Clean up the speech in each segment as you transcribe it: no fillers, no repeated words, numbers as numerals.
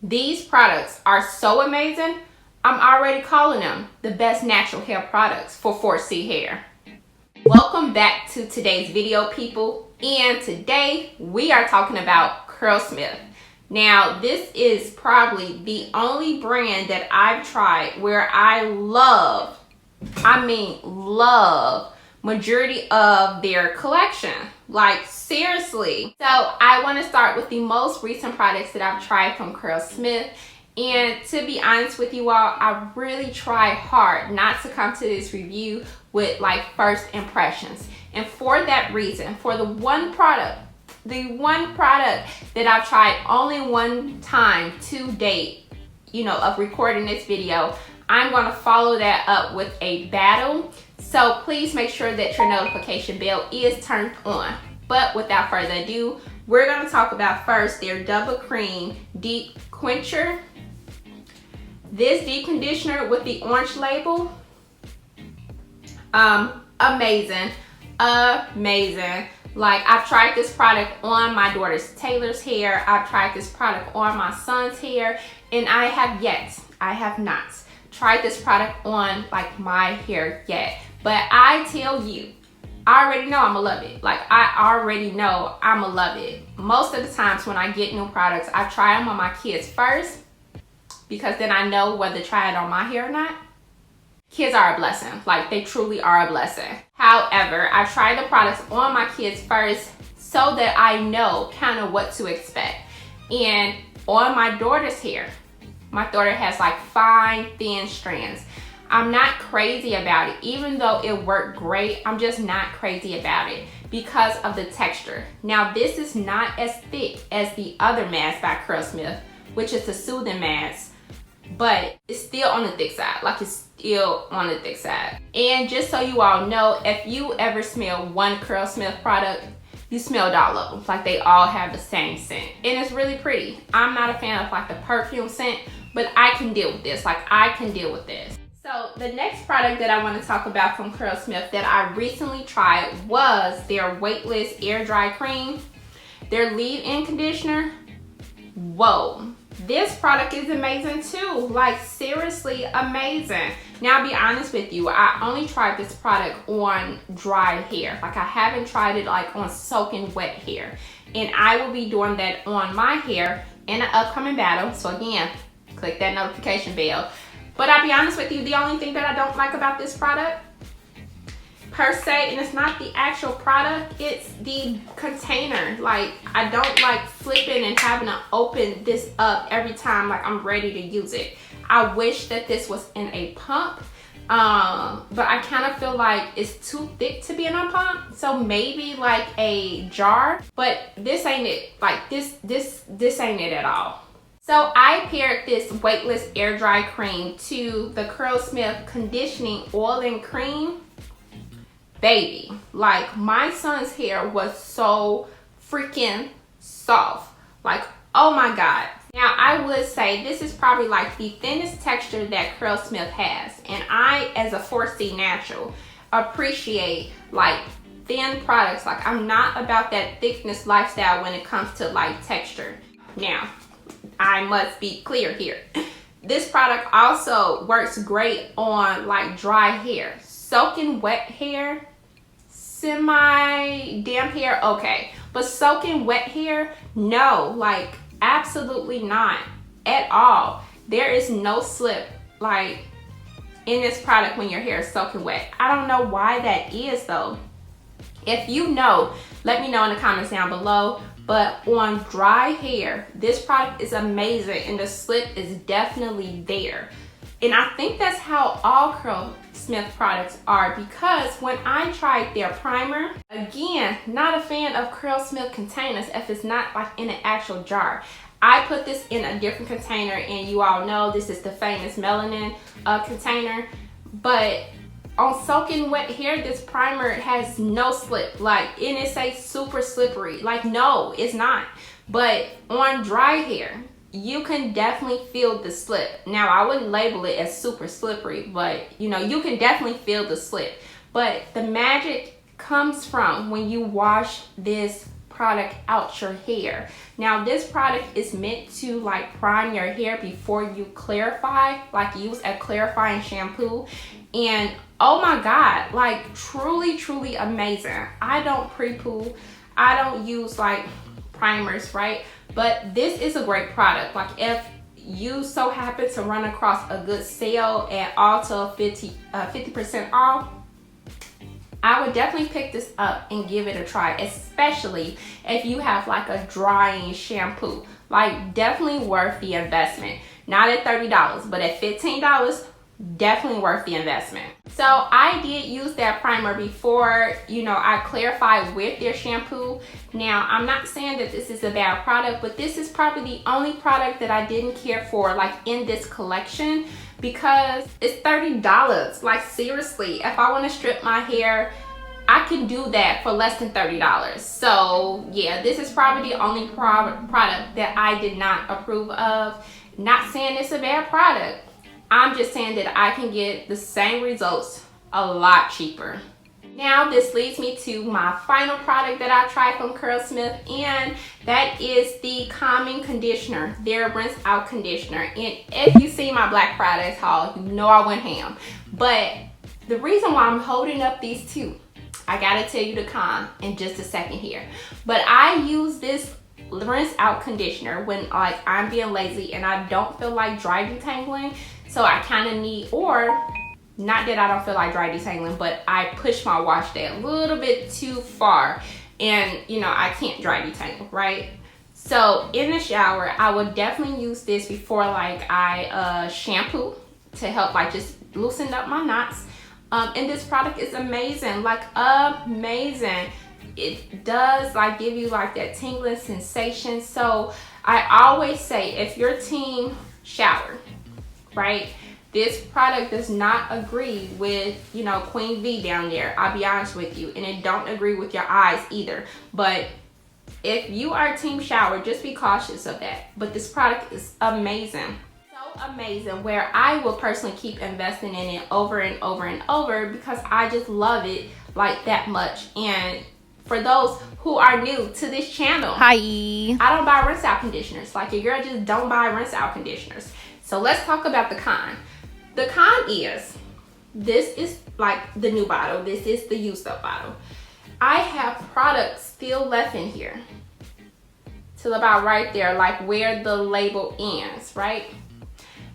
These products are so amazing, I'm already calling them the best natural hair products for 4C hair. Welcome back to today's video, people, and today we are talking about CurlSmith. Now, this is probably the only brand that I've tried where I love majority of their collection. Like, seriously. So I want to start with the most recent products that I've tried from CurlSmith. And to be honest with you all, I really try hard not to come to this review with like first impressions. And for that reason, for the one product that I've tried only one time to date, of recording this video, I'm going to follow that up with a battle. So please make sure that your notification bell is turned on. But without further ado, we're going to talk about first their Double Cream Deep Quencher. This deep conditioner with the orange label, amazing. Like, I've tried this product on my daughter's Taylor's hair. I've tried this product on my son's hair, and I have not tried this product on like my hair yet. But I tell you, I already know I'ma love it. Like, I already know I'ma love it. Most of the times when I get new products, I try them on my kids first, because then I know whether to try it on my hair or not. Kids are a blessing. Like, they truly are a blessing. However, I try the products on my kids first so that I know kind of what to expect. And on my daughter's hair, my daughter has like fine, thin strands. I'm not crazy about it. Even though it worked great, I'm just not crazy about it because of the texture. Now, this is not as thick as the other mask by CurlSmith, which is the soothing mask, but it's still on the thick side. Like, it's still on the thick side. And just so you all know, if you ever smell one CurlSmith product, you smelled all of them. Like, they all have the same scent, and it's really pretty. I'm not a fan of like the perfume scent, but I can deal with this. Like, I can deal with this. So the next product that I want to talk about from CurlSmith that I recently tried was their Weightless Air Dry Cream, their leave-in conditioner. Whoa, this product is amazing too. Like, seriously amazing. Now, I'll be honest with you, I only tried this product on dry hair. Like, I haven't tried it like on soaking wet hair, and I will be doing that on my hair in an upcoming battle. So again, click that notification bell. But I'll be honest with you, the only thing that I don't like about this product per se, and it's not the actual product, it's the container. Like, I don't like flipping and having to open this up every time like I'm ready to use it. I wish that this was in a pump, but I kind of feel like it's too thick to be in a pump. So maybe like a jar, but this ain't it. Like, this ain't it at all. So I paired this Weightless Air Dry Cream to the CurlSmith Conditioning Oil and Cream. Baby, like, my son's hair was so freaking soft. Like, oh my God. Now, I would say this is probably like the thinnest texture that CurlSmith has. And I, as a 4C natural, appreciate like thin products. Like, I'm not about that thickness lifestyle when it comes to like texture. Now, I must be clear here. This product also works great on like dry hair. Soaking wet hair, semi damp hair, okay. But soaking wet hair, no, like absolutely not at all. There is no slip like in this product when your hair is soaking wet. I don't know why that is though. If you know, let me know in the comments down below. But on dry hair, this product is amazing, and the slip is definitely there. And I think that's how all CurlSmith products are, because when I tried their primer, again, not a fan of CurlSmith containers if it's not like in an actual jar. I put this in a different container, and you all know this is the famous melanin container. But on soaking wet hair, this primer has no slip. Like, and it says super slippery. Like, no, it's not. But on dry hair, you can definitely feel the slip. Now, I wouldn't label it as super slippery, but you can definitely feel the slip. But the magic comes from when you wash this product out your hair. Now this product is meant to like prime your hair before you clarify, like use a clarifying shampoo. And oh my god, like truly amazing. I don't pre-poo, I don't use like primers, right? But this is a great product. Like if you so happen to run across a good sale at Ulta, 50% off, I would definitely pick this up and give it a try, especially if you have like a drying shampoo. Like definitely worth the investment. Not at $30, but at $15, definitely worth the investment. So I did use that primer before, you know, I clarified with their shampoo. Now I'm not saying that this is a bad product, but this is probably the only product that I didn't care for like in this collection, because it's $30. Like seriously, if I want to strip my hair, I can do that for less than $30. So yeah, this is probably the only product that I did not approve of. Not saying it's a bad product, I'm just saying that I can get the same results a lot cheaper. Now this leads me to my final product that I tried from CurlSmith, and that is the calming conditioner, their rinse out conditioner. And if you see my Black Friday haul, you know I went ham. But the reason why I'm holding up these two, I gotta tell you the con in just a second here. But I use this rinse out conditioner when like I'm being lazy and I don't feel like dry detangling. So I kind of need, or not that I don't feel like dry detangling, but I push my wash day a little bit too far and you know I can't dry detangle, right? So in the shower I would definitely use this before like I shampoo to help like just loosen up my knots. And this product is amazing, like amazing. It does like give you like that tingling sensation. So I always say, if your team shower, right, this product does not agree with, you know, Queen V down there, I'll be honest with you, and it don't agree with your eyes either. But if you are team shower, just be cautious of that. But this product is amazing, so amazing, where I will personally keep investing in it over and over and over because I just love it like that much. And for those who are new to this channel, hi, I don't buy rinse out conditioners. Like your girl just don't buy rinse out conditioners. So let's talk about the con. The con is, this is like the new bottle. This is the used up bottle. I have products still left in here till about right there, like where the label ends, right?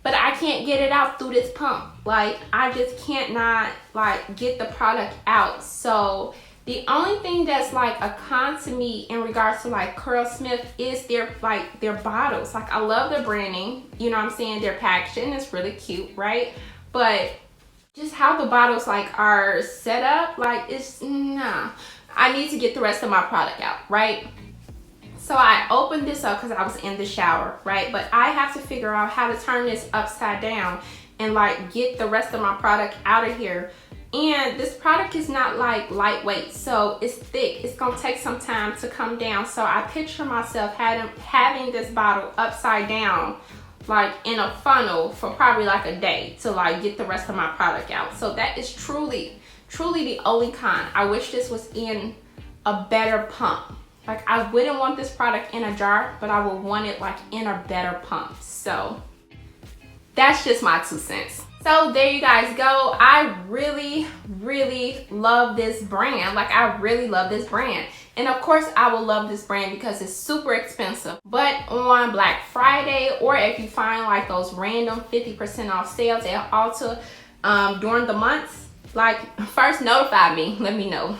But I can't get it out through this pump. Like I just can't not like get the product out. So the only thing that's like a con to me in regards to like CurlSmith is their bottles. Like I love the branding, you know what I'm saying? Their packaging is really cute, right? But just how the bottles like are set up, like it's nah. I need to get the rest of my product out, right? So I opened this up because I was in the shower, right? But I have to figure out how to turn this upside down and like get the rest of my product out of here. And this product is not like lightweight, so it's thick. It's gonna take some time to come down. So I picture myself having this bottle upside down, like in a funnel for probably like a day to like get the rest of my product out. So that is truly the only con. I wish this was in a better pump. Like I wouldn't want this product in a jar, but I would want it like in a better pump. So that's just my 2 cents. So there you guys go. I really love this brand. Like I really love this brand. And of course I will love this brand because it's super expensive. But on Black Friday, or if you find like those random 50% off sales at Ulta during the months, like first notify me, let me know.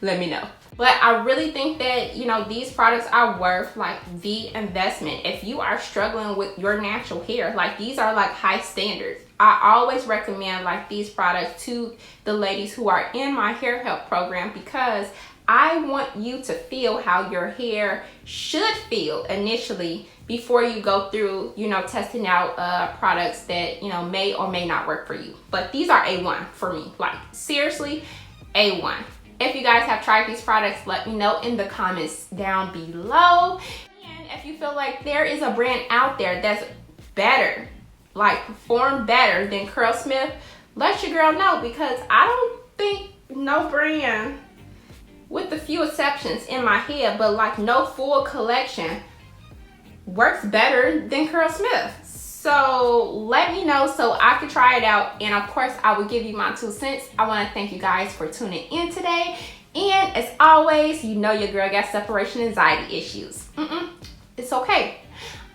Let me know. But I really think that, you know, these products are worth like the investment. If you are struggling with your natural hair, like these are like high standards. I always recommend like these products to the ladies who are in my hair health program, because I want you to feel how your hair should feel initially before you go through, you know, testing out products that, you know, may or may not work for you. But these are A1 for me, like seriously, A1. If you guys have tried these products, let me know in the comments down below. And if you feel like there is a brand out there that's better, like perform better than CurlSmith, let your girl know, because I don't think no brand with a few exceptions in my head, but like no full collection works better than CurlSmith. So let me know so I can try it out, and of course I will give you my 2 cents. I want to thank you guys for tuning in today, and as always, you know your girl got separation anxiety issues. It's okay,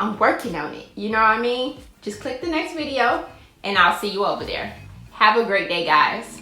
I'm working on it, you know what I mean? Just click the next video and I'll see you over there. Have a great day, guys.